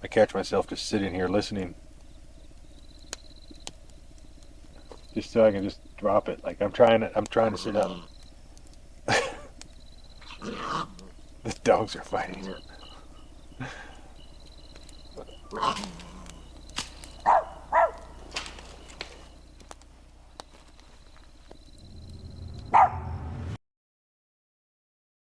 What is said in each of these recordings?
I catch myself just sitting here listening, just so I can just drop it. Like I'm trying to sit up. The dogs are fighting.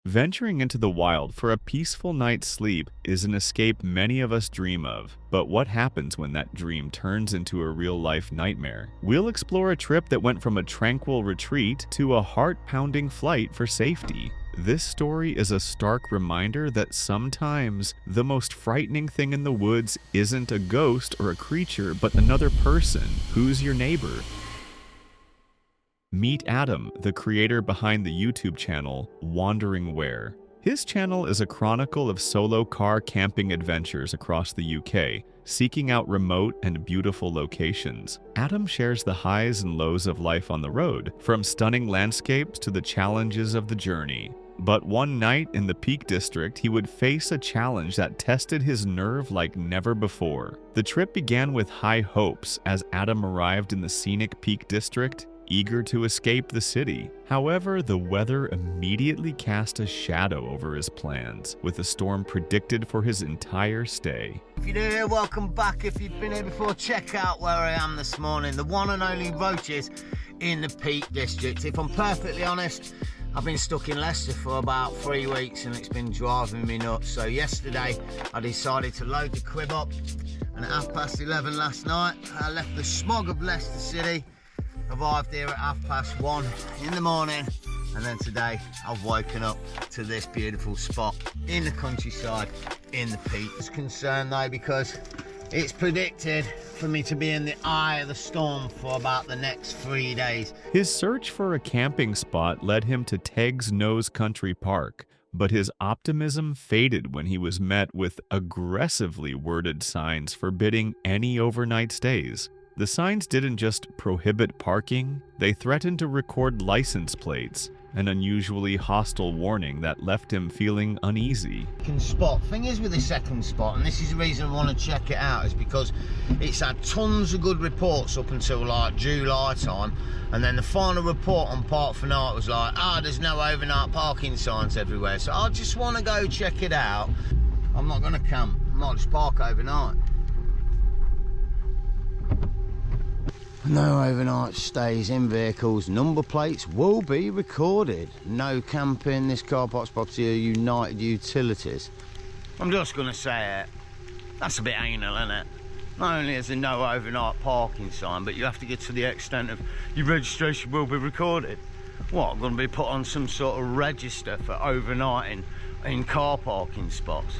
Venturing into the wild for a peaceful night's sleep is an escape many of us dream of. But what happens when that dream turns into a real-life nightmare? We'll explore a trip that went from a tranquil retreat to a heart-pounding flight for safety. This story is a stark reminder that sometimes the most frightening thing in the woods isn't a ghost or a creature, but another person. Who's your neighbor? Meet Adam, the creator behind the YouTube channel Wandering Where. His channel is a chronicle of solo car camping adventures across the UK, seeking out remote and beautiful locations. Adam shares the highs and lows of life on the road, from stunning landscapes to the challenges of the journey. But one night in the Peak District, he would face a challenge that tested his nerve like never before. The trip began with high hopes as Adam arrived in the scenic Peak District, eager to escape the city. However, the weather immediately cast a shadow over his plans, with a storm predicted for his entire stay. If you're new here, welcome back. If you've been here before, check out where I am this morning. The one and only Roaches in the Peak District. If I'm perfectly honest, I've been stuck in Leicester for about 3 weeks and it's been driving me nuts. So yesterday, I decided to load the crib up, and at 11:30 last night, I left the smog of Leicester City, arrived here at 1:30 in the morning, and then today I've woken up to this beautiful spot in the countryside in the Peak. It's concerned though because it's predicted for me to be in the eye of the storm for about the next 3 days. His search for a camping spot led him to Teg's Nose Country Park, but his optimism faded when he was met with aggressively worded signs forbidding any overnight stays. The signs didn't just prohibit parking, they threatened to record license plates, an unusually hostile warning that left him feeling uneasy. Second spot. Thing is with the second spot, and this is the reason I want to check it out, is because it's had tons of good reports up until like July time, and then the final report on Park for Night was like, there's no overnight parking signs everywhere. So I just want to go check it out. I'm not going to camp, I might just park overnight. No overnight stays in vehicles. Number plates will be recorded. No camping. This car park's property are United Utilities. I'm just going to say it. That's a bit anal, isn't it? Not only is there no overnight parking sign, but you have to get to the extent of your registration will be recorded. What, I'm going to be put on some sort of register for overnighting in car parking spots?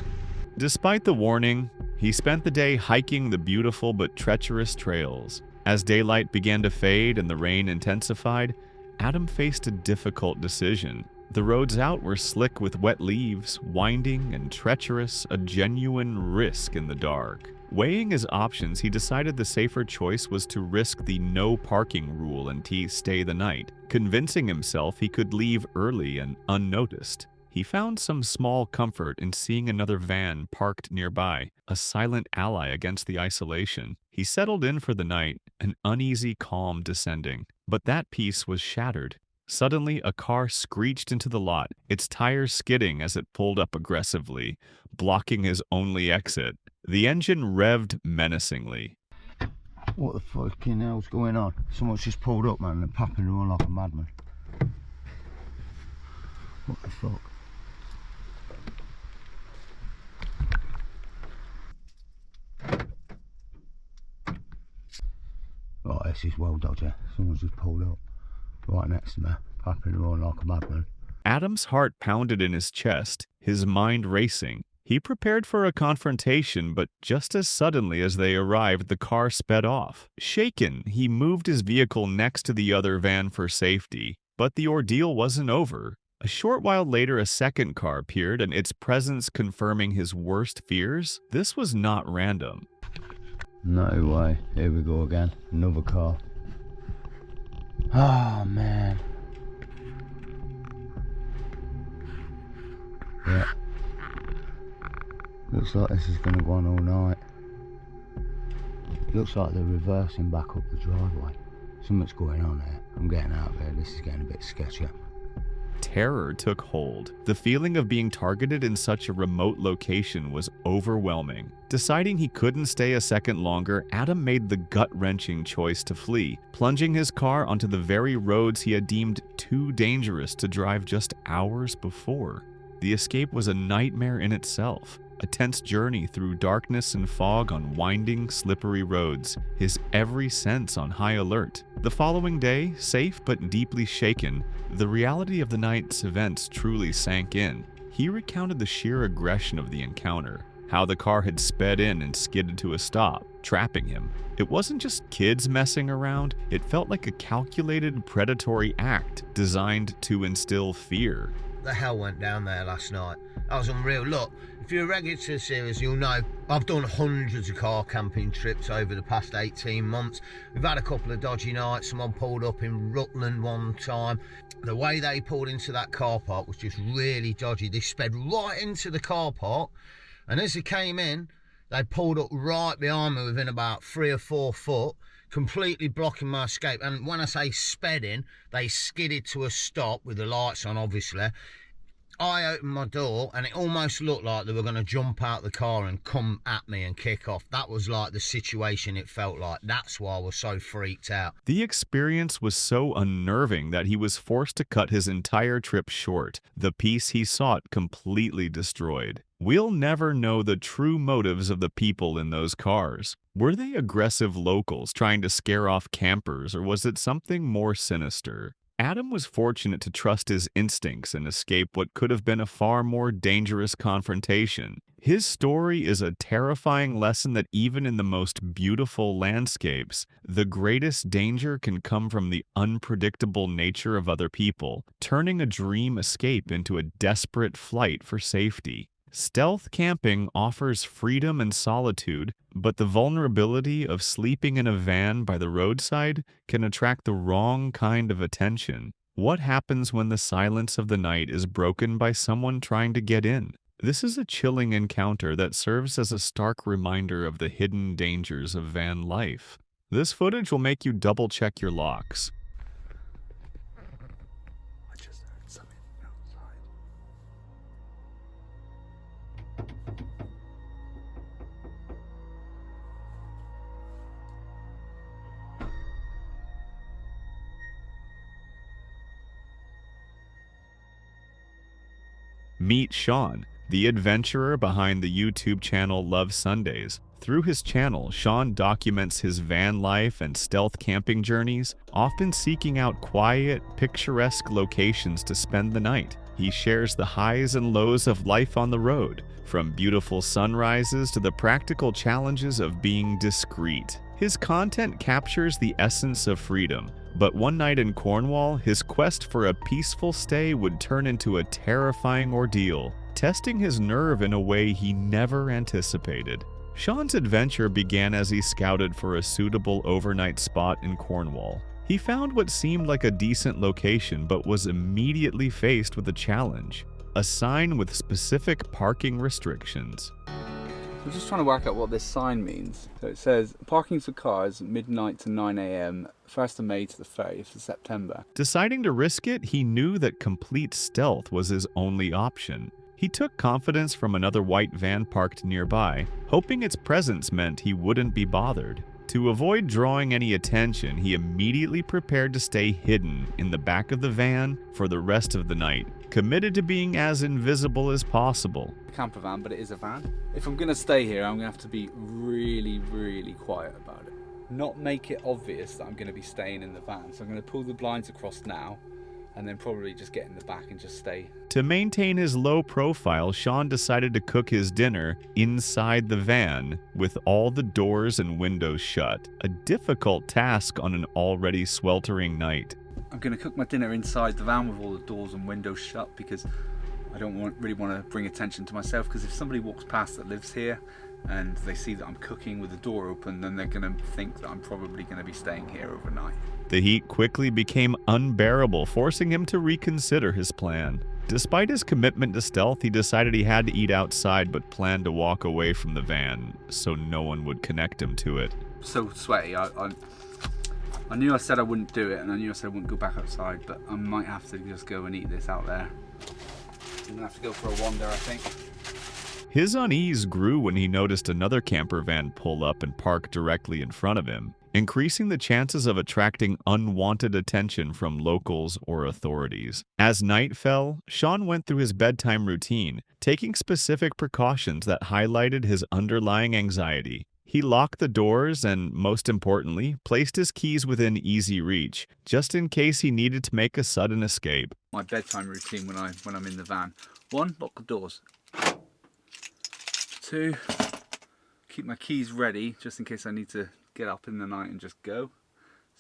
Despite the warning, he spent the day hiking the beautiful but treacherous trails. As daylight began to fade and the rain intensified, Adam faced a difficult decision. The roads out were slick with wet leaves, winding and treacherous, a genuine risk in the dark. Weighing his options, he decided the safer choice was to risk the no parking rule and stay the night, convincing himself he could leave early and unnoticed. He found some small comfort in seeing another van parked nearby, a silent ally against the isolation. He settled in for the night, an uneasy calm descending. But that peace was shattered. Suddenly, a car screeched into the lot, its tires skidding as it pulled up aggressively, blocking his only exit. The engine revved menacingly. What the fucking hell's going on? Someone's just pulled up, man, and popping around like a madman. What the fuck? Right, this is well dodgy. Someone's just pulled up right next to me, popping around like a madman. Adam's heart pounded in his chest, his mind racing. He prepared for a confrontation, but just as suddenly as they arrived, the car sped off. Shaken, he moved his vehicle next to the other van for safety. But the ordeal wasn't over. A short while later, a second car appeared, and its presence confirming his worst fears. This was not random. No way. Here we go again. Another car. Oh, man. Yeah. Looks like this is going to go on all night. Looks like they're reversing back up the driveway. Something's going on here. I'm getting out of here. This is getting a bit sketchy. Terror took hold. The feeling of being targeted in such a remote location was overwhelming. Deciding he couldn't stay a second longer, Adam made the gut-wrenching choice to flee, plunging his car onto the very roads he had deemed too dangerous to drive just hours before. The escape was a nightmare in itself. A tense journey through darkness and fog on winding, slippery roads, his every sense on high alert. The following day, safe but deeply shaken, the reality of the night's events truly sank in. He recounted the sheer aggression of the encounter, how the car had sped in and skidded to a stop, trapping him. It wasn't just kids messing around, it felt like a calculated predatory act designed to instill fear. The hell went down there last night. That was unreal. Look, if you're a regular to the series, you'll know I've done hundreds of car camping trips over the past 18 months. We've had a couple of dodgy nights. Someone pulled up in Rutland one time. The way they pulled into that car park was just really dodgy. They sped right into the car park, and as they came in, they pulled up right behind me within about 3 or 4 foot, completely blocking my escape. And when I say sped in, they skidded to a stop with the lights on, obviously. I opened my door and it almost looked like they were going to jump out the car and come at me and kick off. That was like the situation it felt like. That's why I was so freaked out. The experience was so unnerving that he was forced to cut his entire trip short, the peace he sought completely destroyed. We'll never know the true motives of the people in those cars. Were they aggressive locals trying to scare off campers, or was it something more sinister? Adam was fortunate to trust his instincts and escape what could have been a far more dangerous confrontation. His story is a terrifying lesson that even in the most beautiful landscapes, the greatest danger can come from the unpredictable nature of other people, turning a dream escape into a desperate flight for safety. Stealth camping offers freedom and solitude, but the vulnerability of sleeping in a van by the roadside can attract the wrong kind of attention. What happens when the silence of the night is broken by someone trying to get in? This is a chilling encounter that serves as a stark reminder of the hidden dangers of van life. This footage will make you double-check your locks. I just heard something outside. Meet Sean, the adventurer behind the YouTube channel Love Sundays. Through his channel, Sean documents his van life and stealth camping journeys, often seeking out quiet, picturesque locations to spend the night. He shares the highs and lows of life on the road, from beautiful sunrises to the practical challenges of being discreet. His content captures the essence of freedom, but one night in Cornwall, his quest for a peaceful stay would turn into a terrifying ordeal, testing his nerve in a way he never anticipated. Sean's adventure began as he scouted for a suitable overnight spot in Cornwall. He found what seemed like a decent location but was immediately faced with a challenge: a sign with specific parking restrictions. I'm just trying to work out what this sign means. So it says, parking for cars midnight to 9 a.m, 1st of May to the 30th of September. Deciding to risk it, he knew that complete stealth was his only option. He took confidence from another white van parked nearby, hoping its presence meant he wouldn't be bothered. To avoid drawing any attention, he immediately prepared to stay hidden in the back of the van for the rest of the night, committed to being as invisible as possible. Camper van, but it is a van. If I'm gonna stay here, I'm gonna have to be really, really quiet about it. Not make it obvious that I'm gonna be staying in the van. So I'm gonna pull the blinds across now, and then probably just get in the back and just stay. To maintain his low profile, Sean decided to cook his dinner inside the van with all the doors and windows shut, a difficult task on an already sweltering night. I'm gonna cook my dinner inside the van with all the doors and windows shut because I don't really want to bring attention to myself, because if somebody walks past that lives here and they see that I'm cooking with the door open, then they're going to think that I'm probably going to be staying here overnight. The heat quickly became unbearable, forcing him to reconsider his plan. Despite his commitment to stealth, he decided he had to eat outside but planned to walk away from the van so no one would connect him to it. So sweaty. I knew I said I wouldn't do it, and I knew I said I wouldn't go back outside, but I might have to just go and eat this out there. I'm gonna have to go for a wander, I think. His unease grew when he noticed another camper van pull up and park directly in front of him, increasing the chances of attracting unwanted attention from locals or authorities. As night fell, Sean went through his bedtime routine, taking specific precautions that highlighted his underlying anxiety. He locked the doors and, most importantly, placed his keys within easy reach, just in case he needed to make a sudden escape. My bedtime routine when I'm in the van. 1, lock the doors. 2, keep my keys ready just in case I need to get up in the night and just go.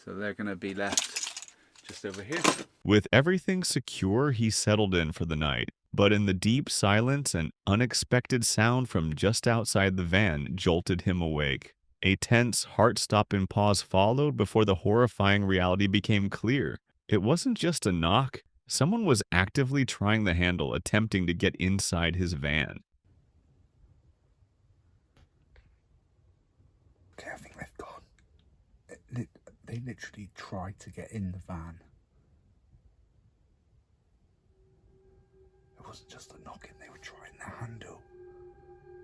So they're going to be left just over here. With everything secure, he settled in for the night. But in the deep silence, an unexpected sound from just outside the van jolted him awake. A tense, heart-stopping pause followed before the horrifying reality became clear. It wasn't just a knock. Someone was actively trying the handle, attempting to get inside his van. Okay, I think they've gone. They literally tried to get in the van. It wasn't just a knocking, they were trying the handle.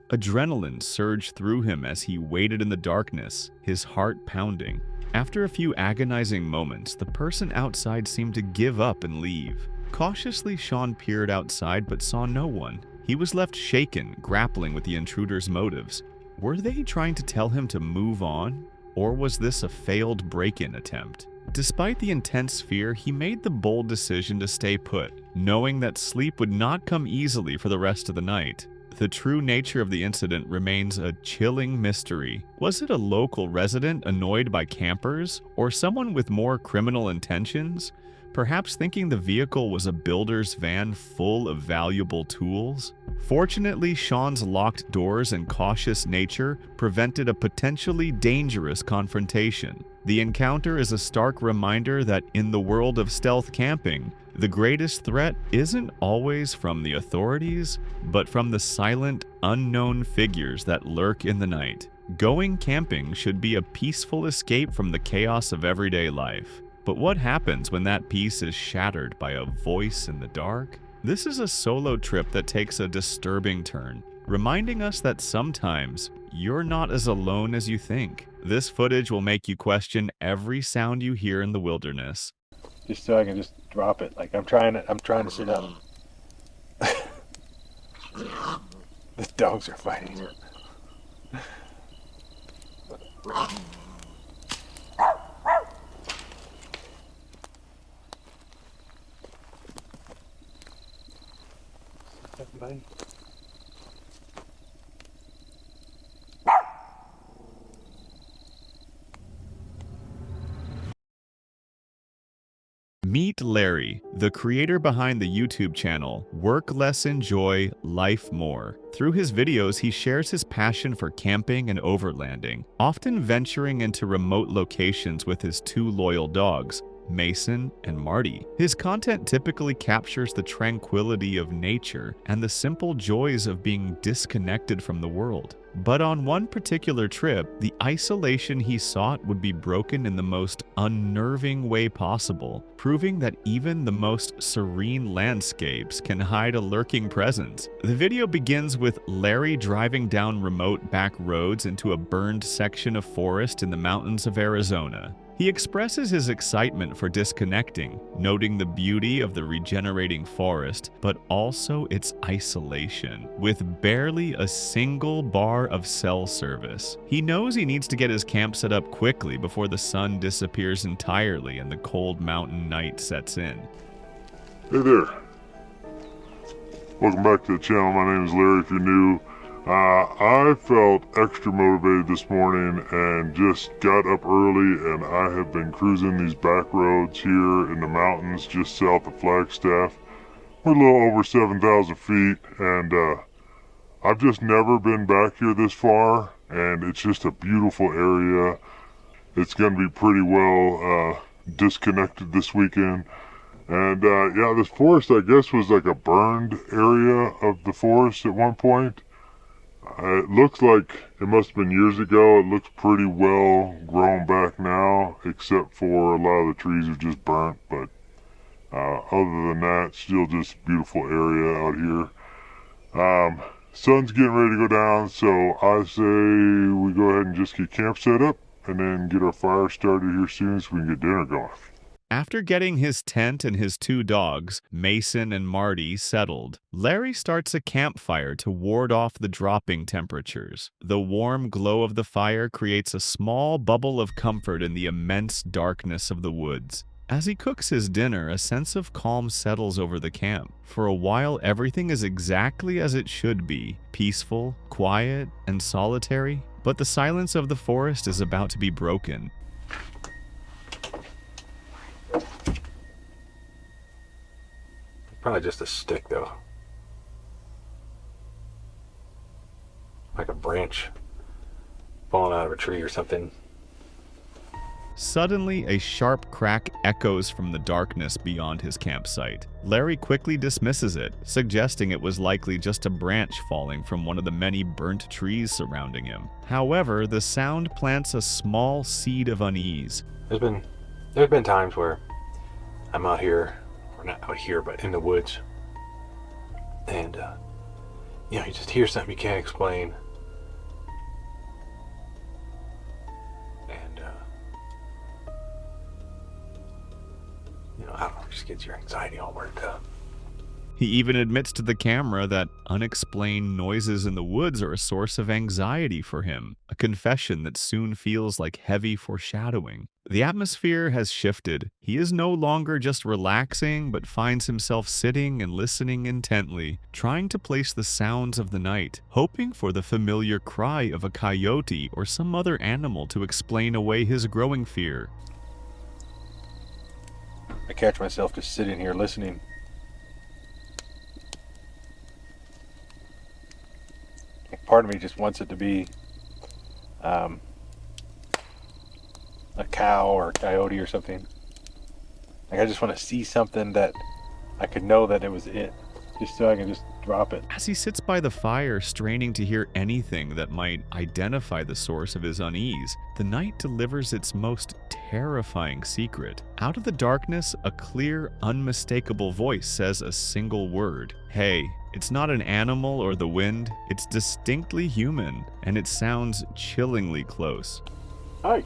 Adrenaline surged through him as he waited in the darkness, his heart pounding. After a few agonizing moments, the person outside seemed to give up and leave. Cautiously, Sean peered outside but saw no one. He was left shaken, grappling with the intruder's motives. Were they trying to tell him to move on? Or was this a failed break-in attempt? Despite the intense fear, he made the bold decision to stay put, knowing that sleep would not come easily for the rest of the night. The true nature of the incident remains a chilling mystery. Was it a local resident annoyed by campers, or someone with more criminal intentions? Perhaps thinking the vehicle was a builder's van full of valuable tools? Fortunately, Sean's locked doors and cautious nature prevented a potentially dangerous confrontation. The encounter is a stark reminder that in the world of stealth camping, the greatest threat isn't always from the authorities, but from the silent, unknown figures that lurk in the night. Going camping should be a peaceful escape from the chaos of everyday life. But what happens when that peace is shattered by a voice in the dark? This is a solo trip that takes a disturbing turn, reminding us that sometimes you're not as alone as you think. This footage will make you question every sound you hear in the wilderness. Just so I can just drop it. Like I'm trying to sit up. The dogs are fighting. Everybody. Meet Larry, the creator behind the YouTube channel Work Less Enjoy, Life More. Through his videos, he shares his passion for camping and overlanding, often venturing into remote locations with his 2 loyal dogs, Mason and Marty. His content typically captures the tranquility of nature and the simple joys of being disconnected from the world. But on one particular trip, the isolation he sought would be broken in the most unnerving way possible, proving that even the most serene landscapes can hide a lurking presence. The video begins with Larry driving down remote back roads into a burned section of forest in the mountains of Arizona. He expresses his excitement for disconnecting, noting the beauty of the regenerating forest, but also its isolation, with barely a single bar of cell service. He knows he needs to get his camp set up quickly before the sun disappears entirely and the cold mountain night sets in. Hey there. Welcome back to the channel. My name is Larry if you're new. I felt extra motivated this morning and just got up early, and I have been cruising these back roads here in the mountains just south of Flagstaff. We're a little over 7,000 feet, and I've just never been back here this far, and it's just a beautiful area. It's going to be pretty well disconnected this weekend, And yeah, this forest, I guess, was like a burned area of the forest at one point. It looks like it must have been years ago. It looks pretty well grown back now, except for a lot of the trees have just burnt. But other than that, still just a beautiful area out here. Sun's getting ready to go down, so I say we go ahead and just get camp set up and then get our fire started here soon so we can get dinner going. After getting his tent and his 2 dogs, Mason and Marty, settled, Larry starts a campfire to ward off the dropping temperatures. The warm glow of the fire creates a small bubble of comfort in the immense darkness of the woods. As he cooks his dinner, a sense of calm settles over the camp. For a while, everything is exactly as it should be, peaceful, quiet, and solitary. But the silence of the forest is about to be broken. Probably just a stick, though. Like a branch falling out of a tree or something. Suddenly, a sharp crack echoes from the darkness beyond his campsite. Larry quickly dismisses it, suggesting it was likely just a branch falling from one of the many burnt trees surrounding him. However, the sound plants a small seed of unease. There's been times where I'm out here, or not out here, but in the woods, and you just hear something you can't explain, and I don't know, it just gets your anxiety all worked up. He even admits to the camera that unexplained noises in the woods are a source of anxiety for him, a confession that soon feels like heavy foreshadowing. The atmosphere has shifted. He is no longer just relaxing, but finds himself sitting and listening intently, trying to place the sounds of the night, hoping for the familiar cry of a coyote or some other animal to explain away his growing fear. I catch myself just sitting here listening. Part of me just wants it to be a cow or a coyote or something. Like, I just want to see something that I could know that it was it, just so I can just drop it. As he sits by the fire, straining to hear anything that might identify the source of his unease, the night delivers its most terrifying secret. Out of the darkness, a clear, unmistakable voice says a single word. Hey. It's not an animal or the wind, it's distinctly human, and it sounds chillingly close. Hi.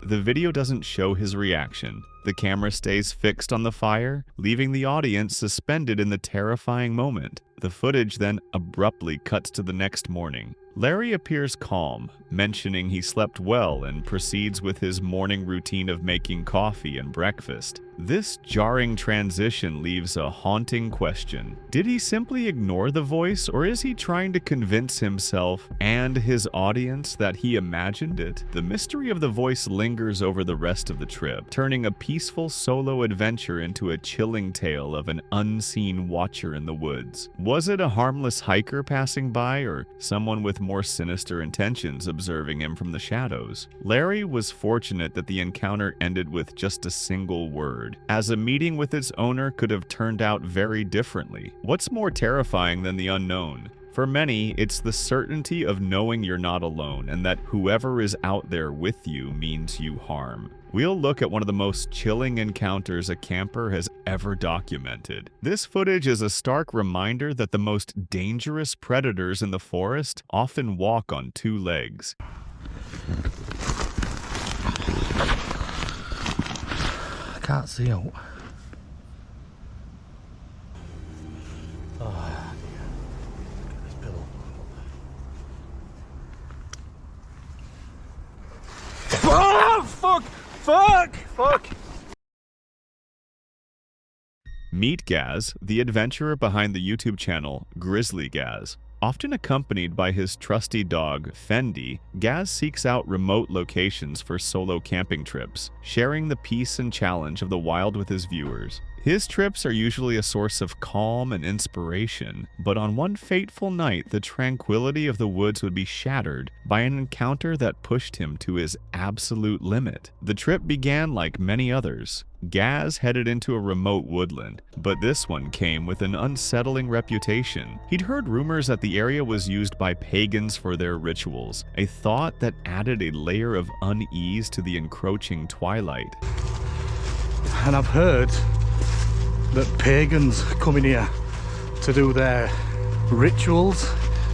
The video doesn't show his reaction. The camera stays fixed on the fire, leaving the audience suspended in the terrifying moment. The footage then abruptly cuts to the next morning. Larry appears calm, mentioning he slept well and proceeds with his morning routine of making coffee and breakfast. This jarring transition leaves a haunting question. Did he simply ignore the voice, or is he trying to convince himself and his audience that he imagined it? The mystery of the voice lingers over the rest of the trip, turning a peaceful solo adventure into a chilling tale of an unseen watcher in the woods. Was it a harmless hiker passing by, or someone with more sinister intentions observing him from the shadows? Larry was fortunate that the encounter ended with just a single word, as a meeting with its owner could have turned out very differently. What's more terrifying than the unknown? For many, it's the certainty of knowing you're not alone and that whoever is out there with you means you harm. We'll look at one of the most chilling encounters a camper has ever documented. This footage is a stark reminder that the most dangerous predators in the forest often walk on 2 legs. I can't see out. Fuck! Meet Gaz, the adventurer behind the YouTube channel Grizzly Gaz. Often accompanied by his trusty dog, Fendi, Gaz seeks out remote locations for solo camping trips, sharing the peace and challenge of the wild with his viewers. His trips are usually a source of calm and inspiration, but on one fateful night, the tranquility of the woods would be shattered by an encounter that pushed him to his absolute limit. The trip began like many others. Gaz headed into a remote woodland, but this one came with an unsettling reputation. He'd heard rumors that the area was used by pagans for their rituals, a thought that added a layer of unease to the encroaching twilight. And I've heard that pagans come in here to do their rituals.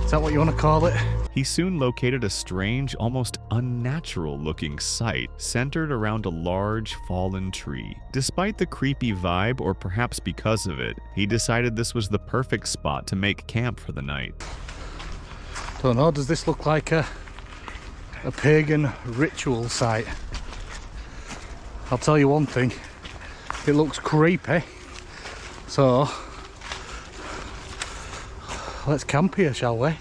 Is that what you want to call it? He soon located a strange, almost unnatural-looking site centered around a large, fallen tree. Despite the creepy vibe, or perhaps because of it, he decided this was the perfect spot to make camp for the night. Don't know, does this look like a pagan ritual site? I'll tell you one thing, it looks creepy, so let's camp here, shall we?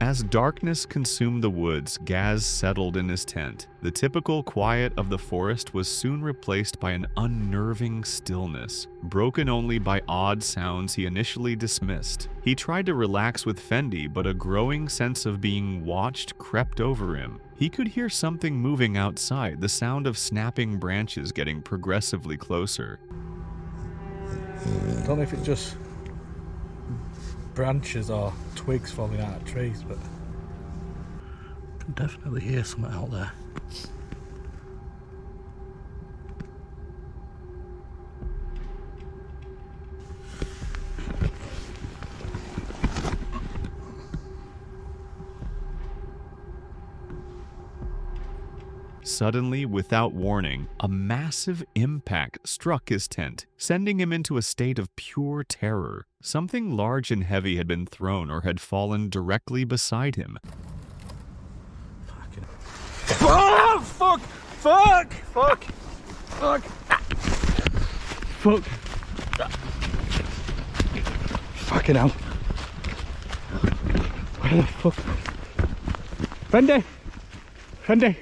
As darkness consumed the woods, Gaz settled in his tent. The typical quiet of the forest was soon replaced by an unnerving stillness, broken only by odd sounds he initially dismissed. He tried to relax with Fendi, but a growing sense of being watched crept over him. He could hear something moving outside, the sound of snapping branches getting progressively closer. I don't know if it's just branches or twigs falling out of trees, but I can definitely hear something out there. Suddenly, without warning, a massive impact struck his tent, sending him into a state of pure terror. Something large and heavy had been thrown or had fallen directly beside him. Fucking... Oh, fuck! Fuck! Fuck! Fuck! Fuck! Fucking hell! Where the fuck? Fendi! Fendi!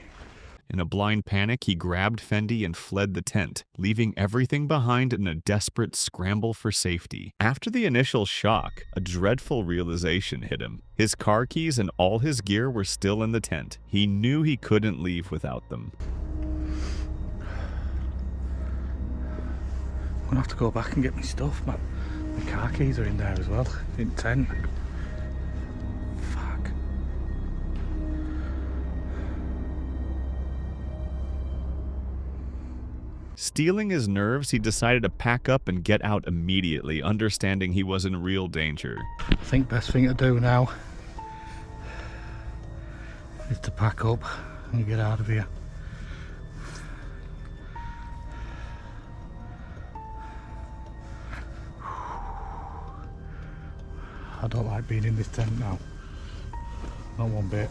In a blind panic, he grabbed Fendi and fled the tent, leaving everything behind in a desperate scramble for safety. After the initial shock, a dreadful realization hit him. His car keys and all his gear were still in the tent. He knew he couldn't leave without them. I'm gonna have to go back and get my stuff, man. My car keys are in there as well, in tent. Fuck. Steeling his nerves, he decided to pack up and get out immediately, understanding he was in real danger. I think best thing to do now is to pack up and get out of here. I don't like being in this tent now. Not one bit.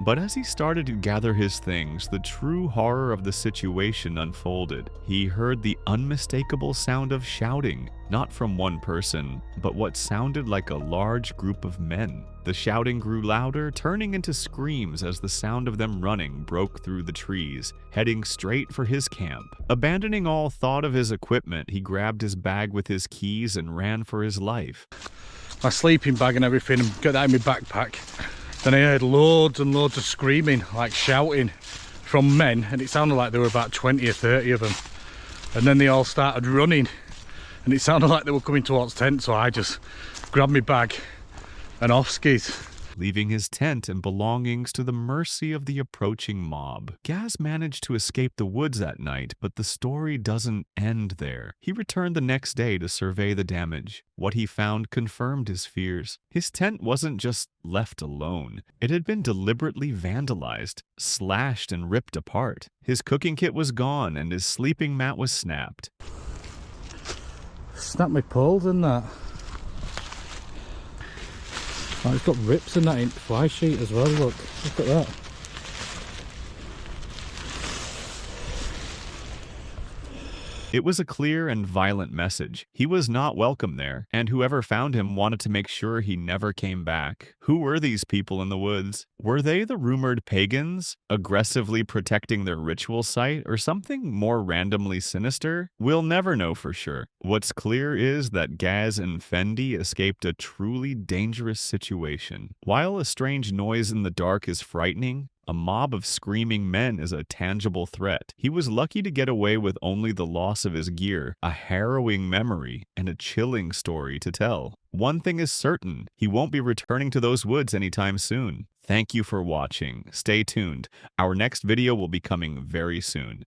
But as he started to gather his things, the true horror of the situation unfolded. He heard the unmistakable sound of shouting, not from one person, but what sounded like a large group of men. The shouting grew louder, turning into screams as the sound of them running broke through the trees, heading straight for his camp. Abandoning all thought of his equipment, he grabbed his bag with his keys and ran for his life. My sleeping bag and everything, and got that in my backpack. Then I heard loads and loads of screaming, like shouting from men, and it sounded like there were about 20 or 30 of them. And then they all started running, and it sounded like they were coming towards tent, so I just grabbed my bag and off skis. Leaving his tent and belongings to the mercy of the approaching mob. Gaz managed to escape the woods that night, but the story doesn't end there. He returned the next day to survey the damage. What he found confirmed his fears. His tent wasn't just left alone. It had been deliberately vandalized, slashed and ripped apart. His cooking kit was gone and his sleeping mat was snapped. Snapped my poles and that. Oh, it's got rips in that fly sheet as well, look at that. It was a clear and violent message. He was not welcome there, and whoever found him wanted to make sure he never came back. Who were these people in the woods? Were they the rumored pagans, aggressively protecting their ritual site, or something more randomly sinister? We'll never know for sure. What's clear is that Gaz and Fendi escaped a truly dangerous situation. While a strange noise in the dark is frightening, a mob of screaming men is a tangible threat. He was lucky to get away with only the loss of his gear, a harrowing memory, and a chilling story to tell. One thing is certain, he won't be returning to those woods anytime soon. Thank you for watching. Stay tuned. Our next video will be coming very soon.